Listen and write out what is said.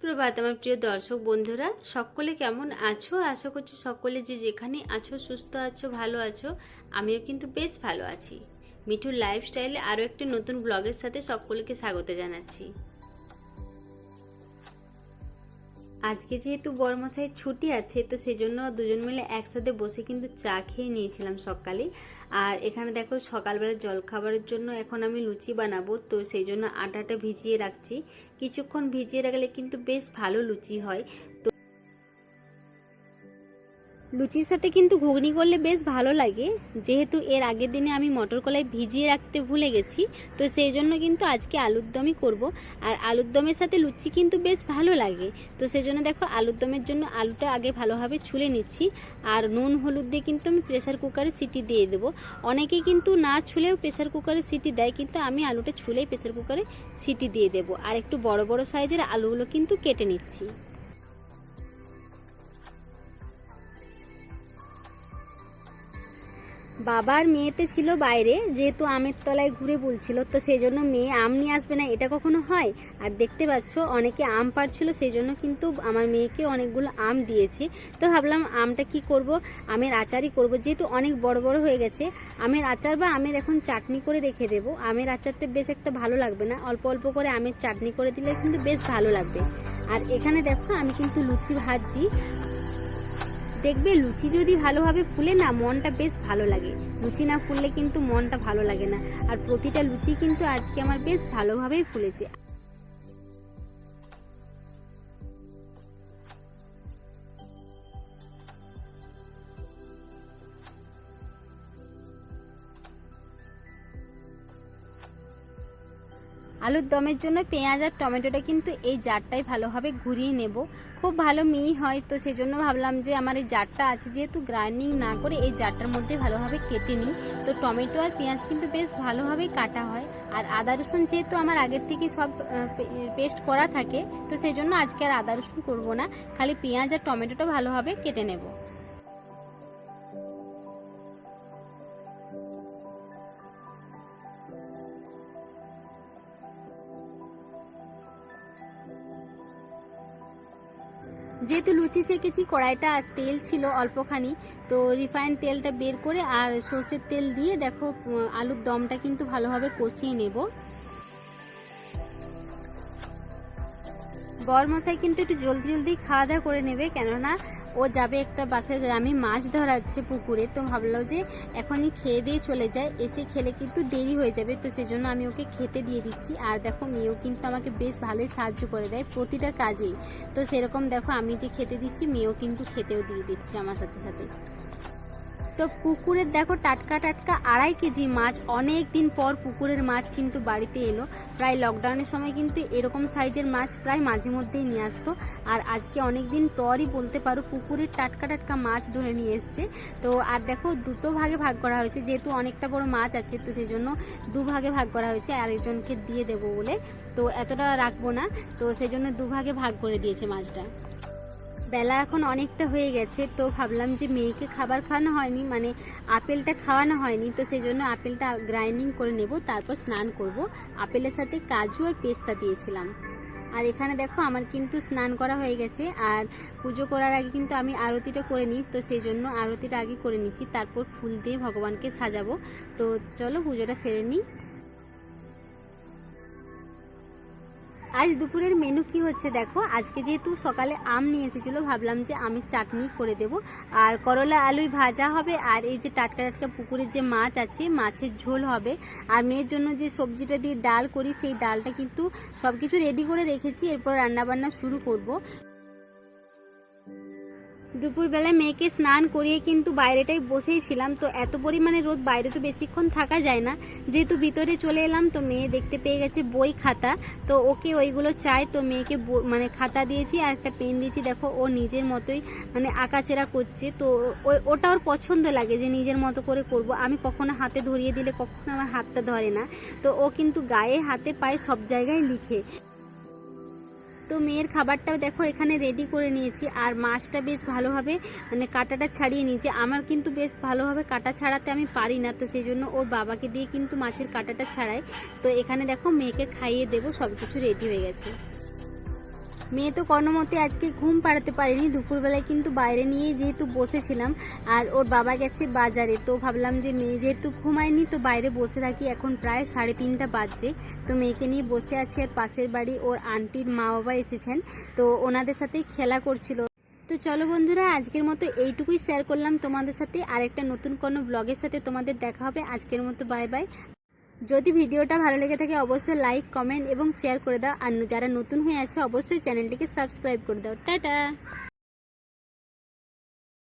সুপ্রভাত আমার প্রিয় দর্শক বন্ধুরা, সকলে কেমন আছো? আশা করছি সকলে যে যেখানে আছো সুস্থ আছো, ভালো আছো। আমিও কিন্তু বেশ ভালো আছি। মিঠুর লাইফস্টাইলে আরও একটি নতুন ব্লগের সাথে সকলকে স্বাগত জানাচ্ছি। আজকে যেহেতু বড়মশাইয়ের ছুটি আছে, তো সেই জন্য দুজন মিলে একসাথে বসে কিন্তু চা খেয়ে নিয়েছিলাম সকালে। আর এখানে দেখো সকালবেলা জলখাবারের জন্য এখন আমি লুচি বানাবো, তো সেই জন্য আটাটা ভিজিয়ে রাখছি। কিছুক্ষণ ভিজিয়ে রাখলে কিন্তু বেশ ভালো লুচি হয়। লুচির সাথে কিন্তু ঘুগনি করলে বেশ ভালো লাগে। যেহেতু এর আগের দিনে আমি মটর কলাই ভিজিয়ে রাখতে ভুলে গেছি, তো সেই জন্য কিন্তু আজকে আলুর দমই করব। আর আলুর দমের সাথে লুচি কিন্তু বেশ ভালো লাগে। তো সেই জন্য দেখো আলুর দমের জন্য আলুটা আগে ভালোভাবে ছুলে নিচ্ছি। আর নুন হলুদ দিয়ে কিন্তু আমি প্রেসার কুকারে সিটি দিয়ে দেবো। অনেকেই কিন্তু না ছুলেও প্রেসার কুকারে সিটি দেয়, কিন্তু আমি আলুটা ছুলেই প্রেসার কুকারে সিটি দিয়ে দেবো। আর একটু বড় বড় সাইজের আলুগুলো কিন্তু কেটে নিচ্ছি। বাবার মেয়েতে ছিল বাইরে, যেহেতু আমের তলায় ঘুরে বলছিল, তো সেই জন্য মেয়ে আম নিয়ে আসবে না, এটা কখনো হয়? আর দেখতে পাচ্ছ অনেকে আম পাড়ছিল, সেই জন্য কিন্তু আমার মেয়েকে অনেকগুলো আম দিয়েছি। তো ভাবলাম আমটা কি করব, আমের আচারই করব। যেহেতু অনেক বড় বড় হয়ে গেছে, আমের আচার বা আমের এখন চাটনি করে রেখে দেবো। আমের আচারটা বেশ একটা ভালো লাগবে না, অল্প অল্প করে আমের চাটনি করে দিলে কিন্তু বেশ ভালো লাগবে। আর এখানে দেখো আমি কিন্তু লুচি ভাজছি। দেখবে লুচি যদি ভালোভাবে ফুলে না, মনটা বেশ ভালো লাগে। লুচি না ফুললে কিন্তু মনটা ভালো লাগে না। আর প্রতিটা লুচি কিন্তু আজকে আমার বেশ ভালোভাবেই ফুলেছে। আলুর দমের জন্য পেঁয়াজ আর টমেটোটা কিন্তু এই জারটাই ভালোভাবে ঘুরিয়ে নেব। খুব ভালো মিহি হয়, তো সেই জন্য ভাবলাম যে আমার এই জারটা আছে, যেহেতু গ্রাইন্ডিং না করে এই জারটার মধ্যে ভালোভাবে কেটে নিই। তো টমেটো আর পেঁয়াজ কিন্তু বেশ ভালোভাবেই কাটা হয়। আর আদা রসুন যেহেতু আমার আগের থেকে সব পেস্ট করা থাকে, তো সেই জন্য আজকে আর আদা রসুন করবো না, খালি পেঁয়াজ আর টমেটোটা ভালোভাবে কেটে নেব। যেহেতু লুচি সেঁকেছি, কড়াইটা তেল ছিল অল্পখানি, তো রিফাইন্ড তেলটা বের করে আর সর্ষের তেল দিয়ে দেখো আলুর দমটা কিন্তু ভালোভাবে কষিয়ে নেব। বরমশাই কিন্তু একটু জলদি জলদি খাওয়া দাওয়া করে নেবে, কেননা ও যাবে একটা পাশের গ্রামে মাছ ধরাচ্ছে পুকুরে। তো ভাবলো যে এখনই খেয়ে দিয়ে চলে যায়, এসে খেলে কিন্তু দেরি হয়ে যাবে, তো সেই জন্য আমি ওকে খেতে দিয়ে দিচ্ছি। আর দেখো মেয়েও কিন্তু আমাকে বেশ ভালোই সাহায্য করে দেয় প্রতিটা কাজেই। তো সেরকম দেখো আমি যে খেতে দিচ্ছি, মেয়েও কিন্তু খেতেও দিয়ে দিচ্ছে আমার সাথে সাথে। তো পুকুরের দেখো টাটকা টাটকা 2.5 কেজি মাছ, অনেক দিন পর পুকুরের মাছ কিন্তু বাড়িতে এলো। প্রায় লকডাউনের সময় কিন্তু এরকম সাইজের মাছ প্রায় মাঝে মধ্যেই নিয়ে আসতো। আর আজকে অনেক দিন পরই বলতে পারো পুকুরের টাটকা টাটকা মাছ ধরে নিয়ে এসছে। তো আর দেখো দুটো ভাগে ভাগ করা হয়েছে, যেহেতু অনেকটা বড় মাছ আছে, তো সেই জন্য দুভাগে ভাগ করা হয়েছে আরেকজনকে দিয়ে দেবো বলে। তো এতটা রাখবো না, তো সেই জন্য দুভাগে ভাগ করে দিয়েছে মাছটা। বেলা এখন অনেকটা হয়ে গেছে, তো ভাবলাম যে মেয়েকে খাবার খাওয়ানো হয়নি, মানে আপেলটা খাওয়ানো হয়নি, তো সেই জন্য আপেলটা গ্রাইন্ডিং করে নেব, তারপর স্নান করব। আপেলের সাথে কাজু আর পেস্তা দিয়েছিলাম। আর এখানে দেখো আমার কিন্তু স্নান করা হয়ে গেছে। আর পুজো করার আগে কিন্তু আমি আরতিটা করে নিই, তো সেই জন্য আরতিটা আগে করে নিচ্ছি, তারপর ফুল দিয়ে ভগবানকে সাজাবো। তো চলো পুজোটা সেরে নিই। আজ দুপুরের মেনু কি হচ্ছে দেখো। আজকে যেহেতু সকালে আম নিয়ে এসেছিলো, ভাবলাম যে আমের চাটনি করে দেব। আর করলা আলুই ভাজা হবে, আর এই যে টাটকা টাটকা পুকুরের যে মাছ আছে, মাছের ঝোল হবে। আর মেয়ের জন্য যে সবজিটা দিয়ে ডাল করি, সেই ডালটা কিন্তু সব কিছু রেডি করে রেখেছি, এরপর রান্নাবান্না শুরু করব। দুপুরবেলায় মেয়েকে স্নান করিয়ে কিন্তু বাইরেটাই বসেই ছিলাম। তো এত পরিমাণে রোদ, বাইরে তো বেশিক্ষণ থাকা যায় না, যেহেতু ভিতরে চলে এলাম। তো মেয়ে দেখতে পেয়ে গেছে বই খাতা, তো ওকে ওইগুলো চাই। তো মেয়েকে মানে খাতা দিয়েছি আর একটা পেন দিয়েছি। দেখো ও নিজের মতোই মানে আঁকাচেরা করছে, তো ওটা ওর পছন্দ লাগে যে নিজের মতো করে করব। আমি কখনো হাতে ধরিয়ে দিলে কখনো আমার হাতটা ধরে না, তো ও কিন্তু গায়ে হাতে পায়ে সব জায়গায় লিখে। তো মেয়ের খাবারটাও দেখো এখানে রেডি করে নিয়েছি। আর মাছটা বেশ ভালোভাবে মানে কাঁটাটা ছাড়িয়ে নিয়েছি। আমার কিন্তু বেশ ভালোভাবে কাঁটা ছাড়াতে আমি পারি না, তো সেই জন্য ওর বাবাকে দিয়ে কিন্তু মাছের কাঁটাটা ছাড়াই। তো এখানে দেখো মেয়েকে খাইয়ে দেবো, সব কিছু রেডি হয়ে গেছে। মেয়ে তো কোনো মতে আজকে ঘুম পাড়াতে পারিনি, দুপুরবেলায় কিন্তু বাইরে নিয়ে যেহেতু বসেছিলাম আর ওর বাবা গেছে বাজারে, তো ভাবলাম যে মেয়ে যেহেতু ঘুমায়নি তো বাইরে বসে থাকি। এখন প্রায় 3:30 বাজছে, তো মেয়েকে নিয়ে বসে আছি। আর পাশের বাড়ি ওর আন্টির মা বাবা এসেছেন, তো ওনাদের সাথেই খেলা করছিল। তো চলো বন্ধুরা, আজকের মতো এইটুকুই শেয়ার করলাম তোমাদের সাথে। আরেকটা নতুন কোনো ব্লগের সাথে তোমাদের দেখা হবে। আজকের মতো বাই বাই। যদি ভিডিওটা ভালো লেগে থাকে অবশ্যই লাইক, কমেন্ট এবং শেয়ার করে দাও। আর যারা নতুন হয়ে আছে অবশ্যই চ্যানেলটিকে সাবস্ক্রাইব করে দাও। টাটা।